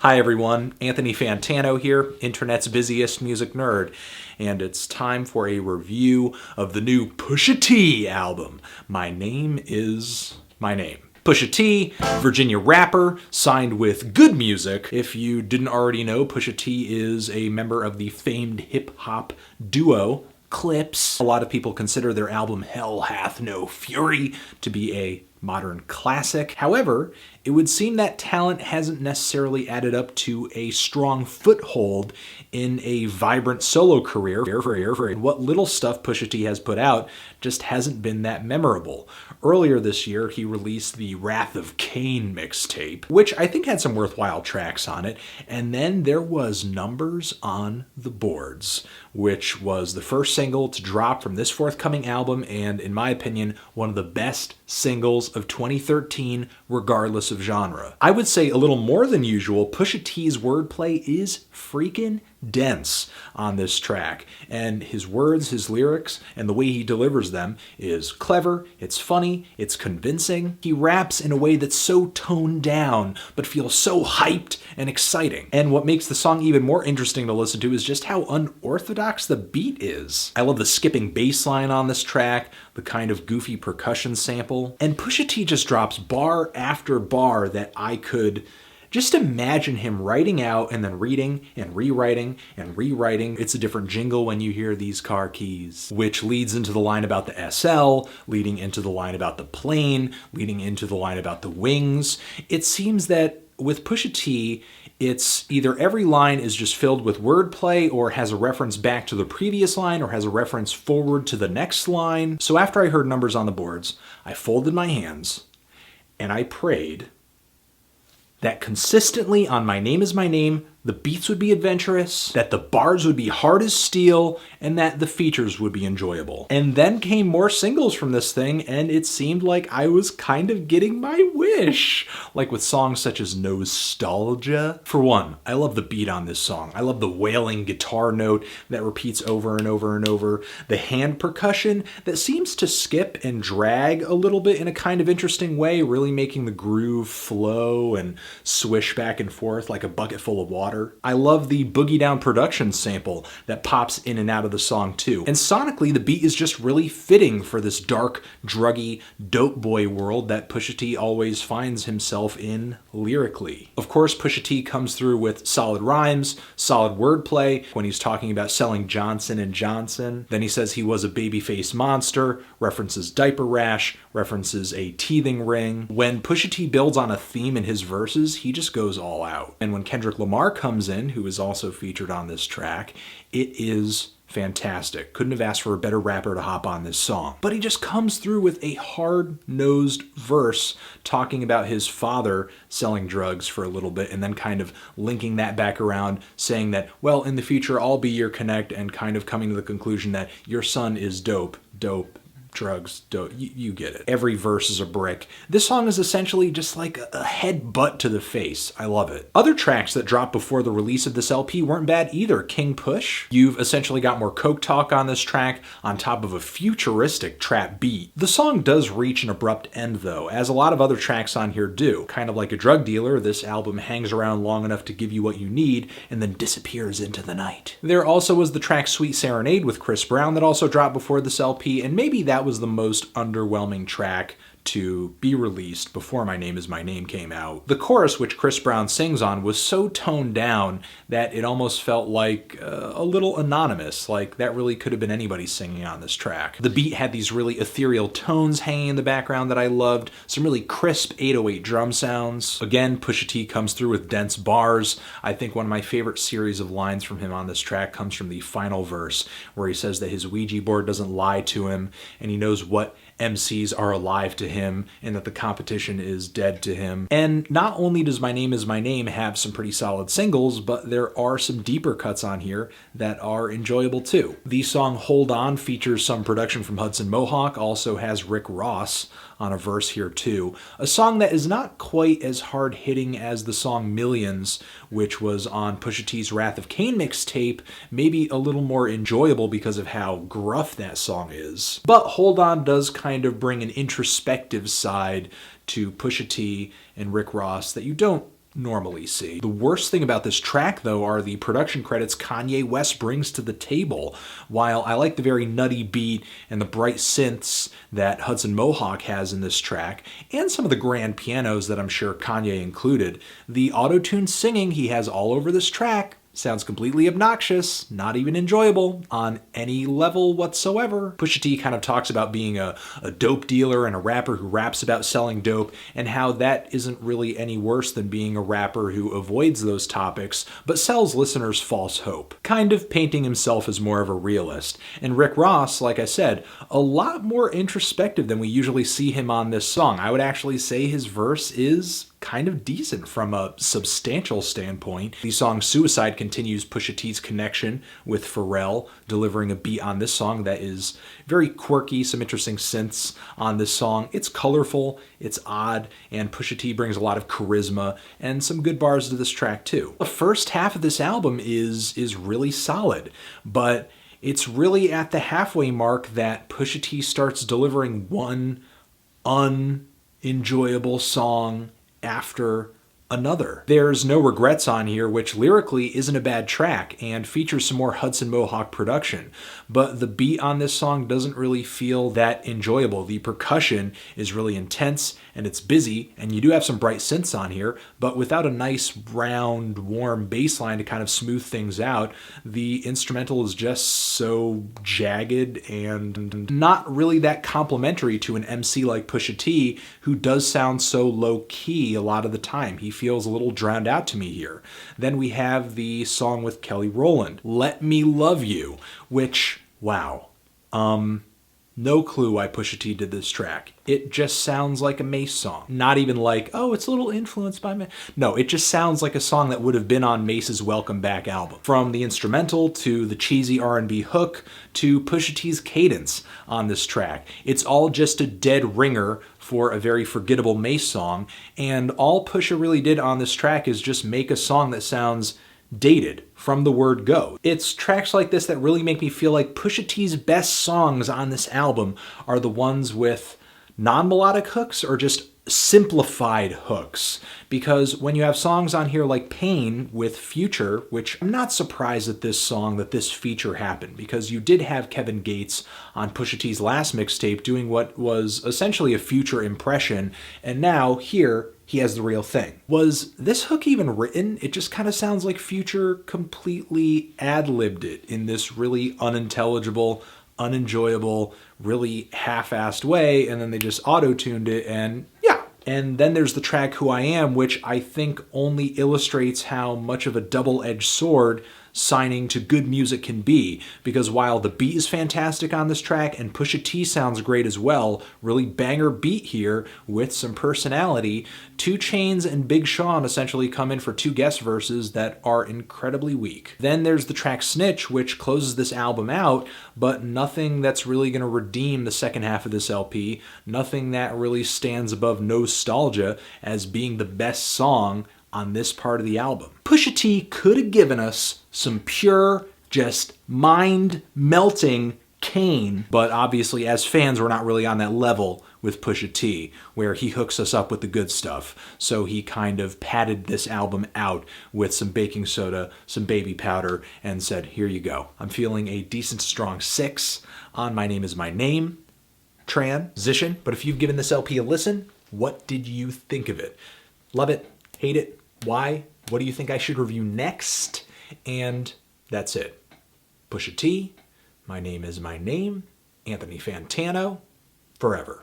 Hi everyone, Anthony Fantano here, internet's busiest music nerd, and it's time for a review of the new Pusha T album, My Name Is My Name. Pusha T, Virginia rapper, signed with Good Music. If you didn't already know, Pusha T is a member of the famed hip-hop duo Clipse. A lot of people consider their album Hell Hath No Fury to be a modern classic. However, it would seem that talent hasn't necessarily added up to a strong foothold in a vibrant solo career. What little stuff Pusha T has put out just hasn't been that memorable. Earlier this year, he released the Wrath of Cain mixtape, which I think had some worthwhile tracks on it. And then there was Numbers on the Boards, which was the first single to drop from this forthcoming album, and in my opinion, one of the best singles of 2013, regardless of genre. I would say a little more than usual, Pusha T's wordplay is freaking dense on this track, and his words, his lyrics, and the way he delivers them is clever, it's funny, it's convincing. He raps in a way that's so toned down, but feels so hyped and exciting. And what makes the song even more interesting to listen to is just how unorthodox the beat is. I love the skipping bass line on this track, the kind of goofy percussion sample, and Pusha T just drops bar after bar that I could just imagine him writing out and then reading and rewriting and rewriting. It's a different jingle when you hear these car keys, which leads into the line about the SL, leading into the line about the plane, leading into the line about the wings. It seems that with Pusha T, it's either every line is just filled with wordplay or has a reference back to the previous line or has a reference forward to the next line. So after I heard Numbers on the Boards, I folded my hands and I prayed that consistently on My Name Is My Name, the beats would be adventurous, that the bars would be hard as steel, and that the features would be enjoyable. And then came more singles from this thing, and it seemed like I was kind of getting my wish. Like with songs such as Nostalgia. For one, I love the beat on this song. I love the wailing guitar note that repeats over and over and over. The hand percussion that seems to skip and drag a little bit in a kind of interesting way, really making the groove flow and swish back and forth like a bucket full of water. I love the Boogie Down production sample that pops in and out of the song too. And sonically, the beat is just really fitting for this dark, druggy, dope boy world that Pusha T always finds himself in lyrically. Of course, Pusha T comes through with solid rhymes, solid wordplay when he's talking about selling Johnson & Johnson. Then he says he was a babyface monster, references diaper rash, references a teething ring. When Pusha T builds on a theme in his verses, he just goes all out. And when Kendrick Lamar comes in, who is also featured on this track, it is fantastic. Couldn't have asked for a better rapper to hop on this song. But he just comes through with a hard-nosed verse talking about his father selling drugs for a little bit and then kind of linking that back around, saying that, well, in the future, I'll be your connect, and kind of coming to the conclusion that your son is dope, drugs, you get it. Every verse is a brick. This song is essentially just like a headbutt to the face. I love it. Other tracks that dropped before the release of this LP weren't bad either. King Push, you've essentially got more coke talk on this track on top of a futuristic trap beat. The song does reach an abrupt end though, as a lot of other tracks on here do. Kind of like a drug dealer, this album hangs around long enough to give you what you need and then disappears into the night. There also was the track Sweet Serenade with Chris Brown that also dropped before this LP, and maybe that was the most underwhelming track to be released before My Name Is My Name came out. The chorus, which Chris Brown sings on, was so toned down that it almost felt like a little anonymous, like that really could have been anybody singing on this track. The beat had these really ethereal tones hanging in the background that I loved, some really crisp 808 drum sounds. Again, Pusha T comes through with dense bars. I think one of my favorite series of lines from him on this track comes from the final verse, where he says that his Ouija board doesn't lie to him, and he knows what MCs are alive to him and that the competition is dead to him. And not only does My Name Is My Name have some pretty solid singles, but there are some deeper cuts on here that are enjoyable too. The song Hold On features some production from Hudson Mohawk, also has Rick Ross on a verse here too. A song that is not quite as hard-hitting as the song Millions, which was on Pusha T's Wrath of Cain mixtape, maybe a little more enjoyable because of how gruff that song is. But Hold On does kind of bring an introspective side to Pusha T and Rick Ross that you don't normally see. The worst thing about this track, though, are the production credits Kanye West brings to the table. While I like the very nutty beat and the bright synths that Hudson Mohawk has in this track, and some of the grand pianos that I'm sure Kanye included, the auto-tune singing he has all over this track sounds completely obnoxious, not even enjoyable on any level whatsoever. Pusha T kind of talks about being a dope dealer and a rapper who raps about selling dope, and how that isn't really any worse than being a rapper who avoids those topics but sells listeners false hope. Kind of painting himself as more of a realist. And Rick Ross, like I said, a lot more introspective than we usually see him on this song. I would actually say his verse is kind of decent from a substantial standpoint. The song Suicide continues Pusha T's connection with Pharrell, delivering a beat on this song that is very quirky, some interesting synths on this song. It's colorful, it's odd, and Pusha T brings a lot of charisma and some good bars to this track too. The first half of this album is really solid, but it's really at the halfway mark that Pusha T starts delivering one unenjoyable song after another. There's No Regrets on here, which lyrically isn't a bad track and features some more Hudson Mohawk production, but the beat on this song doesn't really feel that enjoyable. The percussion is really intense and it's busy, and you do have some bright synths on here, but without a nice round warm bass line to kind of smooth things out, the instrumental is just so jagged and not really that complimentary to an MC like Pusha T, who does sound so low key a lot of the time. He feels a little drowned out to me here. Then we have the song with Kelly Rowland, Let Me Love You, which, wow. No clue why Pusha T did this track. It just sounds like a Mace song. Not even like, oh, it's a little influenced by Mace. No, it just sounds like a song that would have been on Mace's Welcome Back album. From the instrumental to the cheesy R&B hook to Pusha T's cadence on this track. It's all just a dead ringer for a very forgettable Mace song, and all Pusha really did on this track is just make a song that sounds dated from the word go. It's tracks like this that really make me feel like Pusha T's best songs on this album are the ones with non-melodic hooks or just simplified hooks, because when you have songs on here like Pain with Future, which I'm not surprised at this song that this feature happened, because you did have Kevin Gates on Pusha T's last mixtape doing what was essentially a Future impression, and now here he has the real thing. Was this hook even written? It just kind of sounds like Future completely ad-libbed it in this really unintelligible, unenjoyable, really half-assed way, and then they just auto-tuned it, and yeah. And then there's the track Who I Am, which I think only illustrates how much of a double-edged sword signing to good music can be, because while the beat is fantastic on this track and Pusha T sounds great as well, really banger beat here with some personality, 2 Chainz and Big Sean essentially come in for 2 guest verses that are incredibly weak. Then there's the track Snitch, which closes this album out, but nothing that's really going to redeem the second half of this LP, nothing that really stands above Nostalgia as being the best song on this part of the album. Pusha T could have given us some pure, just mind-melting Kane, but obviously as fans we're not really on that level with Pusha T, where he hooks us up with the good stuff. So he kind of padded this album out with some baking soda, some baby powder, and said, here you go. I'm feeling a decent strong 6 on My Name Is My Name, transition. But if you've given this LP a listen, what did you think of it? Love it? Hate it? Why? What do you think I should review next? And that's it. Pusha T, My Name Is My Name, Anthony Fantano, forever.